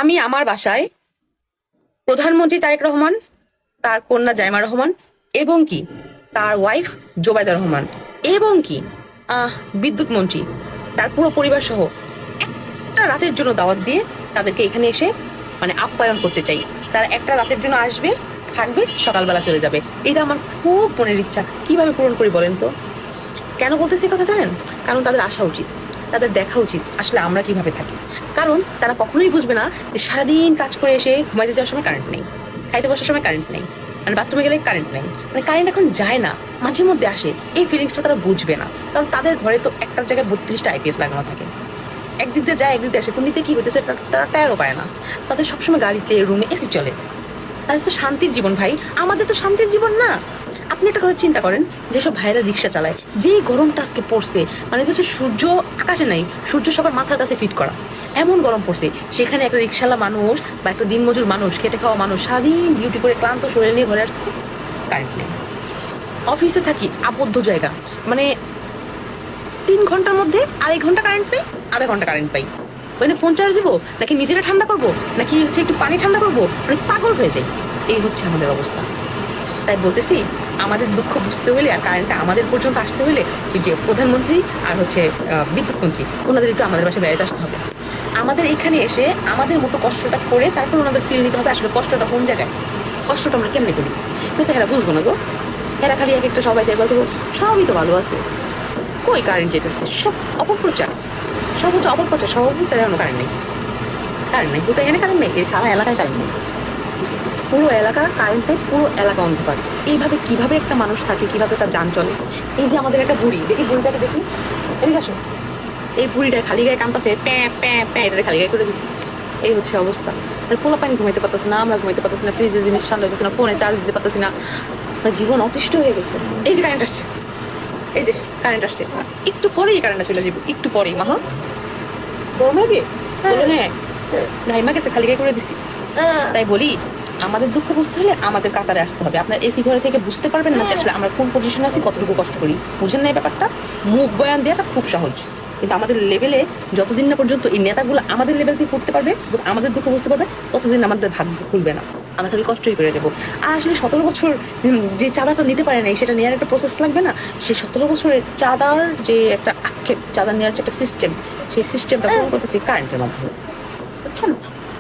আমি আমার বাসায় প্রধানমন্ত্রী তারেক রহমান, তার কন্যা জাইমা রহমান এবং কি তার ওয়াইফ জোবাইদা রহমান এবং কি বিদ্যুৎ মন্ত্রী তার পুরো পরিবার সহ একটা রাতের জন্য দাওয়াত দিয়ে তাদেরকে এখানে এসে মানে আপ্যায়ন করতে চাই। তারা একটা রাতের জন্য আসবে, থাকবে, সকালবেলা চলে যাবে। এটা আমার খুব মনের ইচ্ছা। কিভাবে পূরণ করি বলেন তো? কেন বলতেছি কথা জানেন? কারণ তাদের আসা উচিত, তাদের দেখা উচিত আসলে আমরা কিভাবে থাকি। কারণ তারা কখনোই বুঝবে না যে সারাদিন কাজ করে এসে ঘুমাইতে যাওয়ার সময় কারেন্ট নেই, খাইতে বসার সময় কারেন্ট নেই, মানে বাথরুমে গেলে কারেন্ট নেই, মানে কারেন্ট এখন যায় না, মাঝে মধ্যে আসে। এই ফিলিংসটা তারা বুঝবে না, কারণ তাদের ঘরে তো একটার জায়গায় 32টা আইপিএস লাগানো থাকে। একদিক দিয়ে যায়, একদিক দিয়ে আসে, কোন দিক দিয়ে কি হইতেছে তারা টায়ারও পায় না। তাদের সবসময় গাড়িতে, রুমে এসি চলে। তাদের তো শান্তির জীবন ভাই, আমাদের তো শান্তির জীবন না। আপনি একটা কথা চিন্তা করেন, যেসব ভাইরা রিক্সা চালায়, যেই গরমটা আজকে পড়ছে, মানে হচ্ছে সূর্য আকাশে নাই, সূর্য সবার মাথার কাছে ফিট করা, এমন গরম পড়ছে, সেখানে একটা রিক্সাওয়ালা মানুষ বা একটা দিনমজুর মানুষ, খেটে খাওয়া মানুষ সারাদিন ডিউটি করে ক্লান্ত শরীর নিয়ে ঘরে আসছে, কারেন্ট নেই। অফিসে থাকি আবদ্ধ জায়গা, মানে 3 ঘন্টার মধ্যে 2.5 ঘন্টা কারেন্ট নেই, 0.5 ঘন্টা কারেন্ট পাই। মানে ফোন চার্জ দিব, নাকি নিজেরা ঠান্ডা করবো, নাকি হচ্ছে একটু পানি ঠান্ডা করবো, মানে পাগল হয়ে যাই। এই হচ্ছে আমাদের অবস্থা। তাই বলতেছি, আমাদের দুঃখ বুঝতে হলে আর কারেন্টটা আমাদের পর্যন্ত আসতে হলে ওই যে প্রধানমন্ত্রী আর হচ্ছে বিদ্যুৎ মন্ত্রী, ওনাদের একটু আমাদের বাসায় বেড়াতে আসতে হবে। আমাদের এখানে এসে আমাদের মতো কষ্টটা করে তারপর ওনাদের ফিল নিতে হবে আসলে কষ্টটা কোন জায়গায়, কষ্টটা আমরা কেমনে করি। কিন্তু এরা বুঝবো না গো। এরা খালি এক একটা সবাই চাই বলবো সবই তো ভালো আছে, কই কারেন্ট যেতেছে, সব অপপ্রচার, সব হচ্ছে অপপ্রচার, সব অপপ্রচার। এখনো কারেন্ট নেই, কারেন্ট নেই, কোথায় এখানে কারেন্ট নেই, এই সারা এলাকায় কারেন্ট নেই, পুরো এলাকা কারেন্টে, পুরো এলাকা অন্ধকার। এইভাবে কিভাবে একটা মানুষ থাকে, কিভাবে তার যান চলে? এই যে আমাদের একটা বুড়ি, দেখি বুড়িটাকে দেখি, এদিকে আসো। এই বুড়িটা খালি গায়ে কাঁপতাছে, প্যাঁ প্যাঁ প্যাঁ, এটা খালি গায়ে করে দিছি। এই হচ্ছে অবস্থা। পোলা পানি ঘুমাইতে পারতেছে না, আমরা ঘুমাইতে পারতেছি না, ফ্রিজের জিনিস ঠান্ডা হইতেছে না, ফোনে চার্জ দিতে পারতেছি না, জীবন অতিষ্ঠ হয়ে গেছে। এই যে কারেন্ট আসছে, এই যে কারেন্ট আসছে, একটু পরেই কারেন্টটা চলে যাবো, একটু পরেই। মাহা গরম লাগে? হ্যাঁ, ঘাইমা গেছে, খালি গায়ে করে দিছি। তাই বলি, আমাদের দুঃখ বুঝতে হলে আমাদের কাতারে আসতে হবে। আপনার এসি ঘরে থেকে বুঝতে পারবেন না যে আসলে আমরা কোন পজিশনে আছি, কতটুকু কষ্ট করি, বুঝেন না এই ব্যাপারটা? মুখ বয়ান দেওয়াটা খুব সহজ, কিন্তু আমাদের লেভেলে যতদিন না পর্যন্ত এই নেতাগুলো আমাদের লেভেল থেকে করতে পারবে, আমাদের দুঃখ বুঝতে পারবে, ততদিন আমাদের ভাগ্য খুলবে না, আমরা খালি কষ্টই করে যাবো। আর আসলে 17 বছর যে চাঁদাটা নিতে পারে নাই, সেটা নেওয়ার একটা প্রসেস লাগবে না? সেই 17 বছরের চাঁদার যে একটা আক্ষেপ, চাঁদা নেওয়ার যে একটা সিস্টেম, সেই সিস্টেমটা পূরণ করতেছি কারেন্টের মাধ্যমে, বুঝছেন?